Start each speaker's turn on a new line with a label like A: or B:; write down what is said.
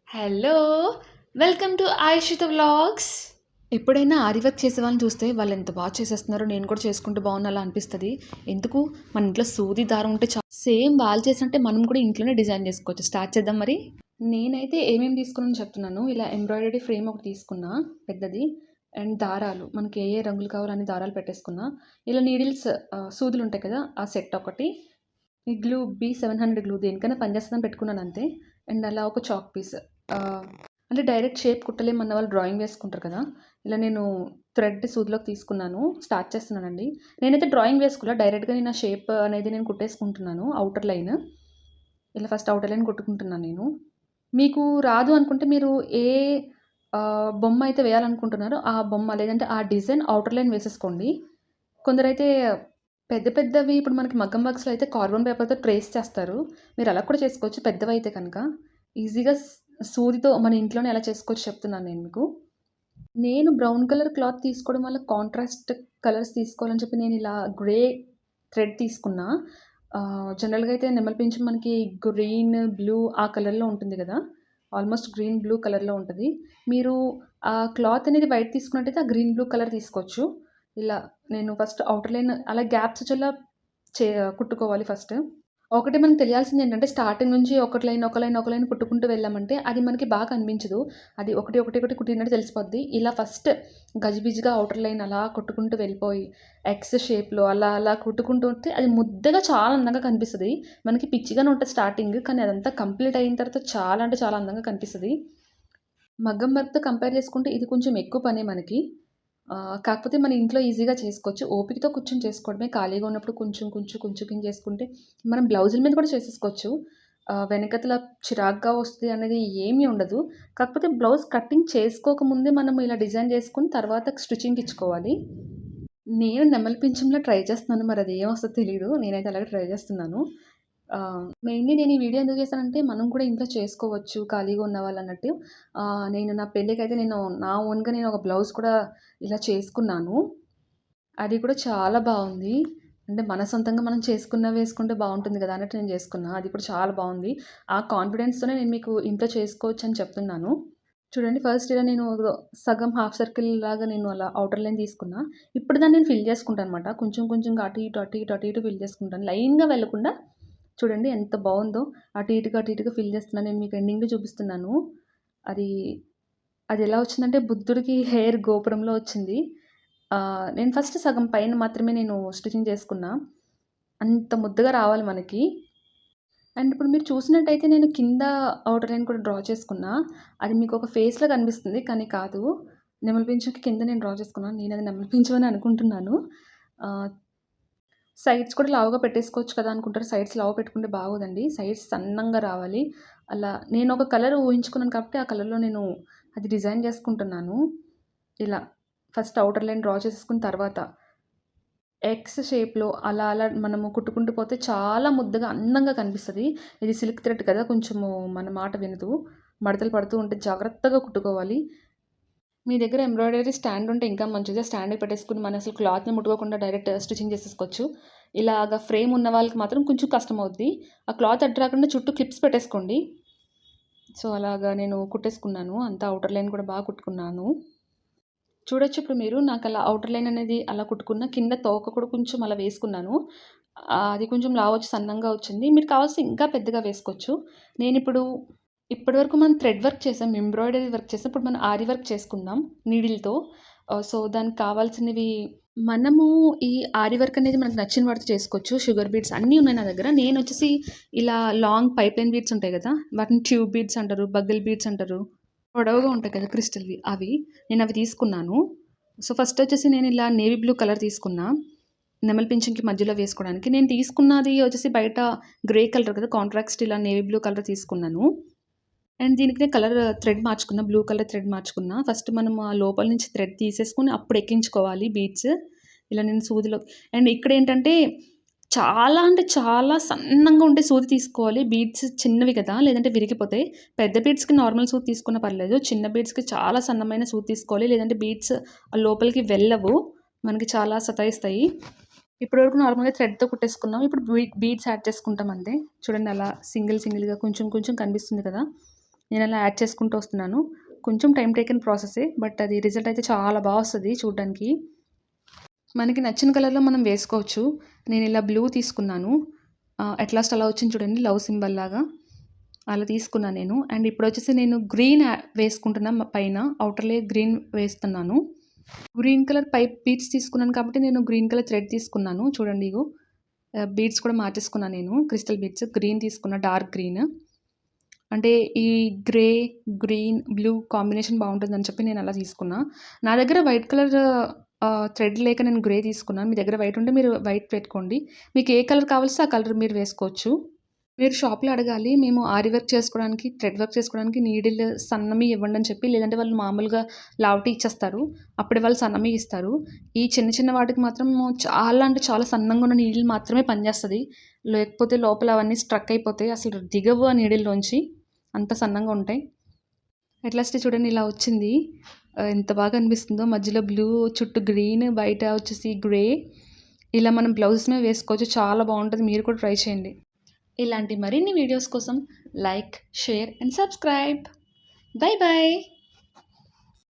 A: Hello! Welcome to Aishitha vlogs. ఎప్పుడైనా aari work చేసే వాళ్ళని చూస్తే వాళ్ళు ఎంత బాగా చేసేస్తున్నారో నేను కూడా చేసుకుంటే బాగున్నా అలా అనిపిస్తుంది. ఎందుకు మన ఇంట్లో సూది దారం ఉంటే సేమ్ వాళ్ళు చేసినట్టే మనం కూడా ఇంట్లోనే డిజైన్ చేసుకోవచ్చు. స్టార్ట్ చేద్దాం మరి. నేనైతే ఏమేమి తీసుకున్నానో చెప్తున్నాను. ఇలా ఎంబ్రాయిడరీ ఫ్రేమ్ ఒకటి తీసుకున్నా పెద్దది. అండ్ దారాలు మనకి ఏ రంగులు కావాలో అన్ని దారాలు పెట్టేసుకున్నా. ఇలా నీడిల్స్ సూదులు ఉంటాయి కదా, ఆ సెట్ ఒకటి. ఈ గ్లూ B700 గ్లూ దేనికైనా పనిచేస్తుందని పెట్టుకున్నాను అంతే. అండ్ అలా ఒక చాక్ పీస్. అంటే డైరెక్ట్ షేప్ కుట్టలేమన్న వాళ్ళు డ్రాయింగ్ వేసుకుంటారు కదా, ఇలా నేను థ్రెడ్ సూదిలోకి తీసుకున్నాను. స్టార్ట్ చేస్తున్నానండి. నేనైతే డ్రాయింగ్ వేసుకోలే, డైరెక్ట్గా నేను ఆ షేప్ అనేది నేను కుట్టేసుకుంటున్నాను. అవుటర్ లైన్ ఇలా ఫస్ట్ అవుటర్ లైన్ కుట్టుకుంటున్నాను నేను. మీకు రాదు అనుకుంటే మీరు ఏ బొమ్మ అయితే వేయాలనుకుంటున్నారో ఆ బొమ్మ లేదంటే ఆ డిజైన్ అవుటర్ లైన్ వేసేసుకోండి. కొందరైతే పెద్ద పెద్దవి ఇప్పుడు మనకి మగ్గం వర్క్స్‌లో అయితే కార్బన్ పేపర్‌తో ట్రేస్ చేస్తారు. మీరు అలా కూడా చేసుకోవచ్చు పెద్దవైతే కనుక. ఈజీగా సూదితో మన ఇంట్లోనే ఎలా చేసుకోవచ్చో చెప్తున్నాను నేను మీకు. నేను బ్రౌన్ కలర్ క్లాత్ తీసుకోవడం వల్ల కాంట్రాస్ట్ కలర్స్ తీసుకోవాలని చెప్పి నేను ఇలా గ్రే థ్రెడ్ తీసుకున్నా. జనరల్‌గా అయితే నెమలి పింఛం మనకి గ్రీన్, బ్లూ ఆ కలర్‌లో ఉంటుంది కదా, ఆల్మోస్ట్ గ్రీన్, బ్లూ కలర్‌లో ఉంటది. మీరు ఆ క్లాత్ అనేది వైట్ తీసుకున్నట్టయితే ఆ గ్రీన్, బ్లూ కలర్ తీసుకోవచ్చు. ఇలా నేను ఫస్ట్ ఔటర్ లైన్ అలా గ్యాప్స్ వచ్చేలా చే కుట్టుకోవాలి ఫస్ట్. ఒకటి మనకు తెలియాల్సిందేంటంటే స్టార్టింగ్ నుంచి ఒక లైన్, ఒక లైన్, ఒక లైన్ కుట్టుకుంటూ వెళ్ళామంటే అది మనకి బాగా కనిపించదు. అది ఒకటి, ఒకటి, ఒకటి కుట్టినట్టు తెలిసిపోద్ది. ఇలా ఫస్ట్ గజిబిజిగా ఔటర్ లైన్ అలా కొట్టుకుంటూ వెళ్ళిపోయి ఎక్స్ షేప్‌లో అలా అలా కుట్టుకుంటూ ఉంటే అది ముద్దగా చాలా అందంగా కనిపిస్తది. మనకి పిచ్చిగానే ఉంటది స్టార్టింగ్. కానీ అదంతా కంప్లీట్ అయిన తర్వాత చాలా అంటే చాలా అందంగా కనిపిస్తది. మగ్గం వర్క్‌తో కంపేర్ చేసుకుంటే ఇది కొంచెం ఎక్కువ పనే మనకి. కాకపోతే మన ఇంట్లో ఈజీగా చేసుకోవచ్చు. ఓపికతో కూర్చొని చేసుకోవడమే. ఖాళీగా ఉన్నప్పుడు కొంచెం కొంచెం కొంచెం కింద చేసుకుంటే మనం బ్లౌజుల మీద కూడా చేసేసుకోవచ్చు. వెనకతల చిరాకుగా వస్తది అనేది ఏమీ ఉండదు. కాకపోతే బ్లౌజ్ కటింగ్ చేసుకోకముందే మనం ఇలా డిజైన్ చేసుకొని తర్వాత స్టిచ్చింగ్‌కి ఇచ్చుకోవాలి. నేను నెమలి పింఛంలో ట్రై చేస్తున్నాను. మరి అది ఏమొస్తదో తెలీదు. నేనైతే అలాగే ట్రై చేస్తున్నాను. మెయిన్‌లీ నేను ఈ వీడియో ఎందుకు చేశానంటే మనం కూడా ఇంట్లో చేసుకోవచ్చు ఖాళీగా ఉన్నవాళ్ళన్నట్టు. నేను నా పెళ్ళికైతే నా ఓన్‌గా నేను ఒక బ్లౌజ్ కూడా ఇలా చేసుకున్నాను. అది కూడా చాలా బావుంది. అంటే మన సొంతంగా మనం చేసుకున్నవి వేసుకుంటే బావుంటుంది కదా అన్నట్టు నేను చేసుకున్నా. అది కూడా చాలా బావుంది. ఆ కాన్ఫిడెన్స్‌తోనే నేను మీకు ఇంట్లో చేసుకోవచ్చని చెప్తున్నాను. చూడండి, ఫస్ట్ ఇలా నేను సగం హాఫ్ సర్కిల్ లాగా నేను అలా ఔటర్ లైన్ తీసుకున్నా. ఇప్పుడు దాన్ని నేను ఫిల్ చేసుకుంటానన్నమాట. కొంచెం కొంచెంగా అటు ఇటు, అటు ఇటు, అటు ఇటు ఫిల్ చేసుకుంటాను. లైన్‌గా వెళ్ళకుండా చూడండి ఎంత బావుందో. అటు ఇటుగా, అటు ఇటుగా ఫిల్ చేస్తున్నాను. నేను మీకు ఎండింగ్‌లో చూపిస్తున్నాను. అది అదెలా వచ్చిందంటే బుద్ధుడికి హెయిర్ గోపురంలో వచ్చింది. నేను ఫస్ట్ సగం పైన మాత్రమే నేను స్టిచింగ్ చేసుకున్నా. అంత ముద్దగా రావాలి మనకి. అండ్ ఇప్పుడు మీరు చూసినట్టయితే నేను కింద ఔటర్ లైన్ కూడా డ్రా చేసుకున్నా. అది మీకొక ఫేస్‌లా కనిపిస్తుంది. కానీ కాదు. నెమలి పింఛంకి కింద నేను డ్రా చేసుకున్నాను. నేనది నెమలి పించం అని అనుకుంటున్నాను. ఆహ్, సైడ్స్ కూడా లావుగా పెట్టేసుకోవచ్చు కదా అనుకుంటారు. సైడ్స్ లావుగా పెట్టుకుంటే బాగోదండి. సైడ్స్ సన్నంగా రావాలి. అలా నేనొక కలర్ ఊహించుకున్నాను కాబట్టి ఆ కలర్‌లో నేను అది డిజైన్ చేసుకుంటున్నాను. ఇలా ఫస్ట్ ఔటర్ లైన్ డ్రా చేసేసుకున్న తర్వాత ఎక్స్ షేప్‌లో అలా అలా మనము కుట్టుకుంటూ పోతే చాలా ముద్దగా అందంగా కనిపిస్తది. ఇది సిల్క్ థ్రెడ్ కదా, కొంచెము మన మాట వినదు. మడతలు పడుతూ ఉంటే జాగ్రత్తగా కుట్టుకోవాలి. మీ దగ్గర ఎంబ్రాయిడరీ స్టాండ్ ఉంటే ఇంకా మంచిది. స్టాండ్‌కి పెట్టేసుకొని మనం అసలు క్లాత్‌ని ముట్టుకోకుండా డైరెక్ట్ స్టిచింగ్ చేసేసుకోవచ్చు. ఇలాగ ఫ్రేమ్ ఉన్న వాళ్ళకి మాత్రం కొంచెం కష్టమవుద్ది. ఆ క్లాత్ అడ్డు రాకుండా చుట్టూ క్లిప్స్ పెట్టేసుకోండి. సో, అలాగా నేను కుట్టేసుకున్నాను. అంతా ఔటర్ లైన్ కూడా బాగా కుట్టుకున్నాను. చూడొచ్చు ఇప్పుడు మీరు నాకలా ఔటర్ లైన్ అనేది అలా కుట్టుకున్న. కింద తోక కూడా కొంచెం అలా వేసుకున్నాను. అది కొంచెం లావొచ్చి సన్నంగా వచ్చింది. మీరు కావాల్సి ఇంకా పెద్దగా వేసుకోవచ్చు. నేనిప్పుడు ఇప్పటివరకు మనం థ్రెడ్ వర్క్ చేసాం, ఎంబ్రాయిడరీ వర్క్ చేసాం. ఇప్పుడు మనం ఆరి వర్క్ చేసుకుందాం నీడిల్‌తో. సో, దానికి కావాల్సినవి మనము ఈ ఆరి వర్క్ అనేది మనకు నచ్చిన వాటితో చేసుకోవచ్చు. షుగర్ బీడ్స్ అన్నీ ఉన్నాయి నా దగ్గర. నేనొచ్చేసి ఇలా లాంగ్ పైప్‌లైన్ బీడ్స్ ఉంటాయి గదా, వాటిని ట్యూబ్ బీడ్స్ అంటారు, బగిల్ బీడ్స్ అంటారు. పొడవుగా ఉంటాయి కదా క్రిస్టల్‌వి అవి. నేనవి తీసుకున్నాను. సో, ఫస్టొచ్చేసి నేనిలా నేవీ బ్లూ కలర్ తీసుకున్నా. నెమలి పింఛంకి మధ్యలో వేసుకోవడానికి. నేను తీసుకున్నది వచ్చేసి బయట గ్రే కలర్ కదా, కాంట్రాస్ట్ ఇలా నేవీ బ్లూ కలర్ తీసుకున్నాను. అండ్ దీనికి నేను కలర్ థ్రెడ్ మార్చుకున్నా. బ్లూ కలర్ థ్రెడ్ మార్చుకున్నా. ఫస్ట్ మనం ఆ లోపల నుంచి థ్రెడ్ తీసేసుకొని అప్పుడు ఎక్కించుకోవాలి బీడ్స్. ఇలా నేను సూదిలో అండ్ ఇక్కడేంటంటే చాలా అంటే చాలా సన్నంగా ఉండే సూది తీసుకోవాలి. బీడ్స్ చిన్నవి కదా, లేదంటే విరిగిపోతాయి. పెద్ద బీడ్స్‌కి నార్మల్ సూది తీసుకున్నా పర్లేదు. చిన్న బీడ్స్‌కి చాలా సన్నమైన సూది తీసుకోవాలి. లేదంటే బీడ్స్ లోపలికి వెళ్ళవు. మనకి చాలా సతాయిస్తాయి. ఇప్పటివరకు నార్మల్‌గా థ్రెడ్‌తో కుట్టేసుకున్నాం. ఇప్పుడు బీడ్స్ యాడ్ చేసుకుంటాం అంతే. చూడండి అలా సింగిల్ సింగిల్‌గా కొంచెం కొంచెం కనిపిస్తుంది కదా, నేను అలా యాడ్ చేసుకుంటూ వస్తున్నాను. కొంచెం టైం టేకెన్ ప్రాసెసే, బట్ అది రిజల్ట్ అయితే చాలా బాగా వస్తుంది చూడడానికి. మనకి నచ్చిన కలర్లో మనం వేసుకోవచ్చు. నేను ఇలా బ్లూ తీసుకున్నాను. అట్లాస్ట్ అలా వచ్చింది చూడండి, లవ్ సింబల్ లాగా అలా తీసుకున్నాను నేను. అండ్ ఇప్పుడు వచ్చేసి నేను గ్రీన్ వేసుకుంటున్నా పైన, అవుటర్ లేయర్ గ్రీన్ వేస్తున్నాను. గ్రీన్ కలర్ పైప్ బీడ్స్ తీసుకున్నాను కాబట్టి నేను గ్రీన్ కలర్ థ్రెడ్ తీసుకున్నాను. చూడండి ఇగో బీడ్స్ కూడా మార్చేసుకున్నాను నేను. క్రిస్టల్ బీడ్స్ గ్రీన్ తీసుకున్నా, డార్క్ గ్రీన్. అంటే ఈ గ్రే, గ్రీన్, బ్లూ కాంబినేషన్ బాగుంటుందని చెప్పి నేను అలా తీసుకున్నా. నా దగ్గర వైట్ కలర్ థ్రెడ్ లేక నేను గ్రే తీసుకున్నాను. మీ దగ్గర వైట్ ఉంటే మీరు వైట్ పెట్టుకోండి. మీకు ఏ కలర్ కావాల్సో ఆ కలర్ మీరు వేసుకోవచ్చు. మీరు షాప్‌లో అడగాలి. మేము ఆరి వర్క్ చేసుకోవడానికి, థ్రెడ్ వర్క్ చేసుకోవడానికి నీడిల్ సన్నమి ఇవ్వండి అని చెప్పి. లేదంటే వాళ్ళు మామూలుగా లావుటి ఇచ్చేస్తారు. అప్పుడు వాళ్ళు సన్నమి ఇస్తారు. ఈ చిన్న చిన్న వాటికి మాత్రం చాలా అంటే చాలా సన్నంగా ఉన్న నీడిల్ మాత్రమే పనిచేస్తది. లేకపోతే లోపల అవన్నీ స్ట్రక్ అయిపోతాయి. అసలు దిగవు ఆ నీడిల్‌లోంచి. అంత సన్నంగా ఉంటాయి. అట్‌లాస్ట్ చూడండి ఇలా వచ్చింది. ఎంత బాగా అనిపిస్తుందో. మధ్యలో బ్లూ, చుట్టూ గ్రీన్, బయట వచ్చేసి గ్రే. ఇలా మనం బ్లౌజెస్ మీద వేసుకోవచ్చు. చాలా బాగుంటది. మీరు కూడా ట్రై చేయండి. ఇలాంటి మరిన్ని వీడియోస్ కోసం like, share and subscribe. By by.